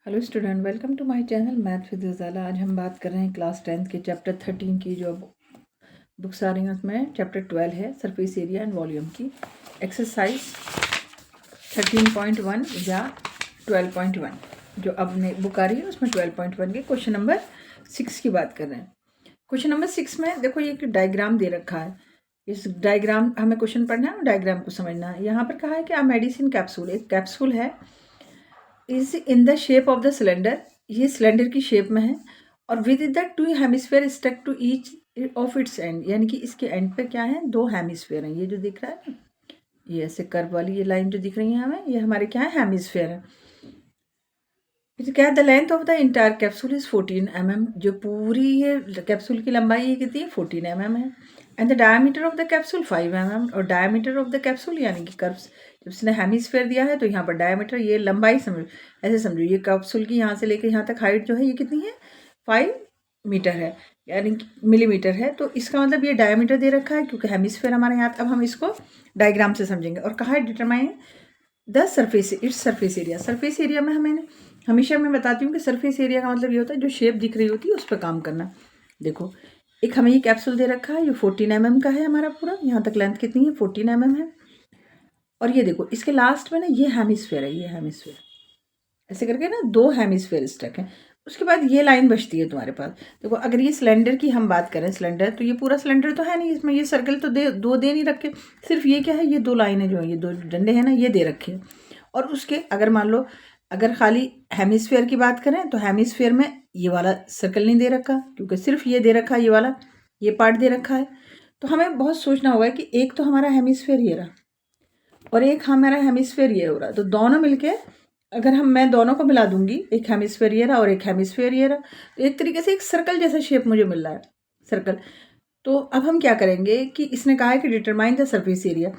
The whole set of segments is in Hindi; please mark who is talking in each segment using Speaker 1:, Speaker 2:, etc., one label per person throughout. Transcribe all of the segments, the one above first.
Speaker 1: Hello student, welcome to my channel math with Ghazala. आज हम बात कर रहे हैं क्लास 10th के चैप्टर 13 की जो बुक्स आ रही हैं उसमें चैप्टर 12 है सरफेस एरिया एंड वॉल्यूम की एक्सरसाइज 13.1 या 12.1 जो अब बुक आ रही है उसमें 12.1 के क्वेश्चन नंबर 6 की बात कर रहे हैं। क्वेश्चन नंबर 6 में देखो ये एक डायग्राम दे रखा है। इस डायग्राम हमें क्वेश्चन पढ़ना है और डायग्राम को समझना है। यहाँ पर कहा है कि मेडिसिन कैप्सूल, एक कैप्सूल है, is in the shape of the cylinder, ये सिलेंडर की शेप में है और with the two hemisphere stuck to each of its end, यानी कि इसके एंड पे क्या है, दो हेमिस्फेयर हैं। ये जो दिख रहा है ना, ये ऐसे कर्व वाली ये लाइन जो दिख रही है हमें, ये हमारे क्या है, हेमिस्फेयर है। फिर क्या है, the length of the entire capsule is 14 mm, जो पूरी ये कैप्सूल की लंबाई ये कितनी है, 14 mm है। And the diameter of the capsule 5 mm, और डायमीटर ऑफ द कैप्सूल यानी कि कर्व्स, जब इसने हेमिस्फेयर दिया है तो यहाँ पर डायमीटर, ये लंबाई समझो, ऐसे समझो ये कैप्सूल की यहाँ से लेकर यहाँ तक हाइट जो है ये कितनी है, 5 मीटर है, यानी कि मिलीमीटर है। तो इसका मतलब ये डायमीटर दे रखा है क्योंकि हेमिस्फेयर हमारे यहाँ। अब हम इसको डायग्राम से समझेंगे। और कहा है determine the surface, its surface area. Surface area में हमें हमेशा मैं बताती हूँ कि सरफेस एरिया का मतलब ये होता है जो शेप दिख रही होती है उस पर काम करना। देखो एक हमें ये कैप्सूल दे रखा है, ये 14 mm का है हमारा पूरा, यहाँ तक लेंथ कितनी है, 14 mm है। और ये देखो इसके लास्ट में ना ये हेमिस्फेयर है, ये हेमिस्फेयर ऐसे करके ना दो हेमिस्फेयर स्टक है। उसके बाद ये लाइन बचती है तुम्हारे पास। देखो अगर ये सिलेंडर की हम बात करें, सिलेंडर तो ये पूरा सिलेंडर तो है नहीं, इसमें ये सर्कल तो दो दे नहीं रखे, सिर्फ ये क्या है, ये दो लाइनें जो है, ये दो डंडे हैं ना, ये दे रखे हैं। और उसके अगर मान लो अगर खाली हेमिस्फेयर की बात करें तो हेमिस्फेयर में ये वाला सर्कल नहीं दे रखा क्योंकि सिर्फ ये दे रखा है, ये वाला ये पार्ट दे रखा है। तो हमें बहुत सोचना होगा कि एक तो हमारा हेमिस्फेयर ये रहा और एक हमारा हेमिस्फेयर ये हो रहा, तो दोनों मिलके अगर मैं दोनों को मिला दूंगी, एक हेमिस्फेयर ये रहा और एक हेमिस्फेयर ये रहा, तो एक तरीके से एक सर्कल जैसा शेप मुझे मिल रहा है, सर्कल। तो अब हम क्या करेंगे कि इसने कहा है कि डिटरमाइन द सरफेस एरिया,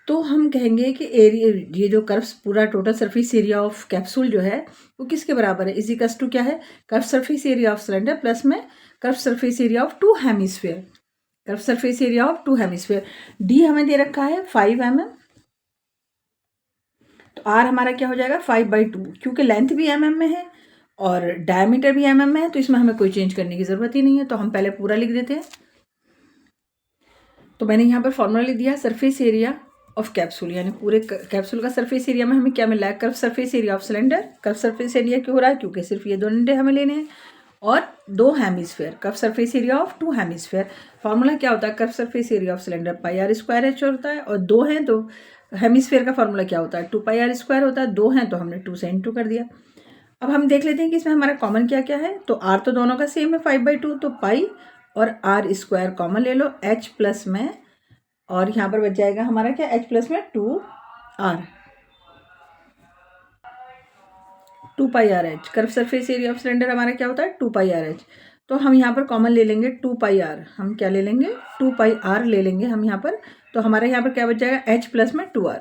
Speaker 1: तो हम कहेंगे कि एरिया, ये जो कर्व्स पूरा total surface area of capsule जो है वो किसके बराबर है, इज इक्वल्स टू क्या है, curve surface area of cylinder plus में curve surface area of two hemisphere, curve surface area of two hemisphere. D हमें दे रखा है 5 mm, तो आर हमारा क्या हो जाएगा 5/2, क्योंकि लेंथ भी mm में है और डायमीटर भी mm में है, तो इसमें हमें कोई चेंज करने की ज़रूरत ही नहीं है। तो हम पहले पूरा लिख देते हैं। तो मैंने यहाँ पर फॉर्मूला लिख दिया सरफेस एरिया ऑफ कैप्सूल, यानी पूरे कैप्सूल का सरफेस एरिया में हमें क्या मिल रहा है, curve surface area of cylinder. Curve surface area क्यों हो रहा है, क्योंकि सिर्फ ये दो डंडे हमें लेने हैं और दो hemisphere, curve surface area of two hemisphere. Formula क्या होता है, curve surface area of cylinder πr² होता है, और दो हैं तो हेमिस्फेयर का फॉर्मूला क्या होता है, 2πr² होता है। दो हैं तो हमने 2 से इंटू कर दिया। अब हम देख लेते हैं कि इसमें हमारा कॉमन क्या क्या है। तो आर तो दोनों का सेम है 5/2, तो पाई और r² कॉमन ले लो, h प्लस में, और यहाँ पर बच जाएगा हमारा क्या, h प्लस में 2r, 2πrh। Curve surface area of cylinder हमारा क्या होता है, 2πrh। तो हम यहाँ पर कॉमन ले लेंगे 2πr, हम क्या ले लेंगे, 2πr ले लेंगे हम यहाँ पर। तो हमारे यहाँ पर क्या बच जाएगा, h प्लस में 2r।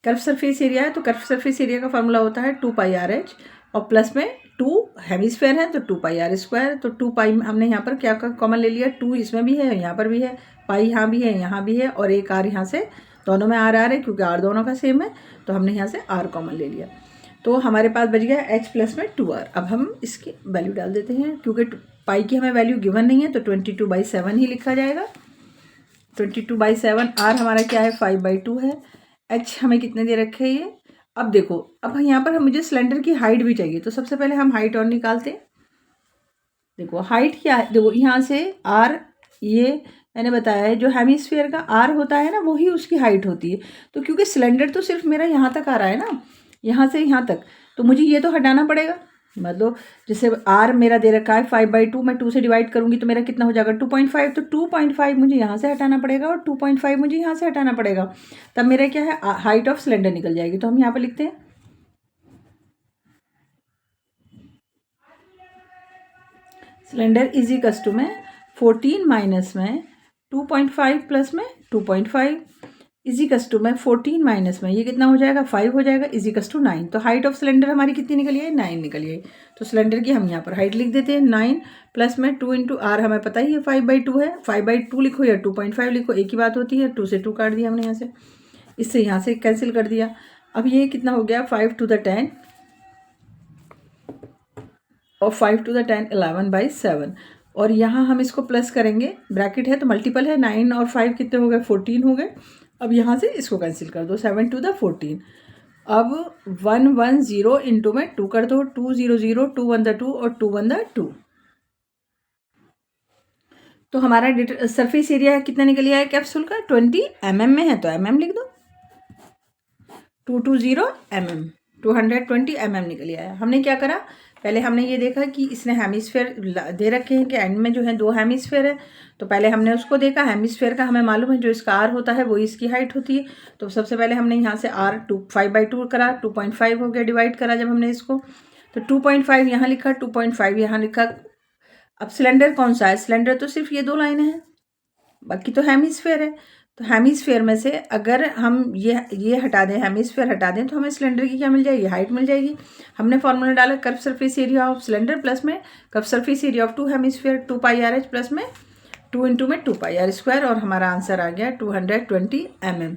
Speaker 1: कर्व सरफेस एरिया है तो कर्व सरफेस एरिया का फॉर्मूला होता है 2πrh, और प्लस में 2 हेमिस्फेयर है तो 2πr²। तो 2 हमने यहाँ पर क्या कॉमन ले लिया, 2 इसमें भी है, यहाँ पर भी है, पाई यहाँ भी है, यहाँ भी है, और एक आर यहाँ से, दोनों में आर है क्योंकि आर दोनों का सेम है, तो हमने यहाँ से आर कॉमन ले लिया। तो हमारे पास बच गया h प्लस में 2r। अब हम इसकी वैल्यू डाल देते हैं, क्योंकि पाई की हमें वैल्यू गिवन नहीं है तो 22/7 ही लिखा जाएगा। 22/7, r हमारा क्या है 5/2 है, h हमें कितने दे रखे हैं ये। अब देखो, अब यहाँ पर मुझे सिलेंडर की हाइट भी चाहिए, तो सबसे पहले हम हाइट और निकालते हैं। देखो हाइट क्या है, देखो यहाँ से r, ये मैंने बताया है जो हेमिस्फीयर का r होता है ना वही उसकी हाइट होती है। तो क्योंकि सिलेंडर तो सिर्फ मेरा यहाँ तक आ रहा है ना, यहाँ से यहाँ तक, तो मुझे ये तो हटाना पड़ेगा। मतलब जैसे r मेरा दे रखा है 5/2, मैं 2 से डिवाइड करूँगी तो मेरा कितना हो जाएगा 2.5, तो 2.5 मुझे यहाँ से हटाना पड़ेगा और 2.5 मुझे यहाँ से हटाना पड़ेगा, तब मेरा क्या है, हाइट ऑफ सिलेंडर निकल जाएगी। तो हम यहाँ पर लिखते हैं सिलेंडर इज इक्वल्स टू में 14 माइनस में 2.5 प्लस में 2.5 इज इक्वल्स टू में 14 माइनस में ये कितना हो जाएगा, 5 हो जाएगा, इज इक्वल्स टू 9। तो हाइट ऑफ सिलेंडर हमारी कितनी निकली है, 9 निकली है। तो सिलेंडर की हम यहाँ पर हाइट लिख देते हैं 9 प्लस में 2 इंटू आर, हमें पता ही है 5/2 है, 5/2 लिखो या 2.5 लिखो, एक ही बात होती है। 2 से 2 काट दिया हमने यहाँ से, इससे यहाँ से कैंसिल कर दिया। अब ये कितना हो गया 5 to the 10 और 5 to the 10 11/7। और यहाँ हम इसको प्लस करेंगे, ब्रैकेट है तो मल्टीपल है, 9 और 5 कितने हो गए, 14 हो गए। अब यहाँ से इसको कैंसिल कर दो, 7 to the 14। अब 110 इंटू में 2 कर दो, 2 0 0, 2 1 2 और 2 1 2। तो हमारा सरफेस एरिया कितना निकल आया कैप्सूल का, 20 mm में है तो mm लिख दो, 220 mm, 220 mm निकल आया। हमने क्या करा, पहले हमने ये देखा कि इसने हेमिस्फेयर दे रखे हैं कि एंड में जो है 2 हेमिस्फेयर है, तो पहले हमने उसको देखा। हेमिस्फेयर का हमें मालूम है जो इसका आर होता है वो इसकी हाइट होती है, तो सबसे पहले हमने यहाँ से आर 5/2 करा, 2.5 हो गया, डिवाइड करा जब हमने इसको, तो 2.5 यहाँ लिखा, 2.5 यहाँ लिखा। अब सिलेंडर कौन सा है, सिलेंडर तो सिर्फ ये 2 लाइनें हैं, बाकी तो हेमिस्फेयर है। तो हेमिस्फेयर में से अगर हम ये हटा दें, हेमिस्फेयर हटा दें, तो हमें सिलेंडर की क्या मिल जाएगी, हाइट मिल जाएगी। हमने फॉर्मूला डाला curve surface area of cylinder plus में curve surface area of 2 hemisphere, 2πRH plus में 2 इंटू में 2πr², और हमारा आंसर आ गया 220 mm।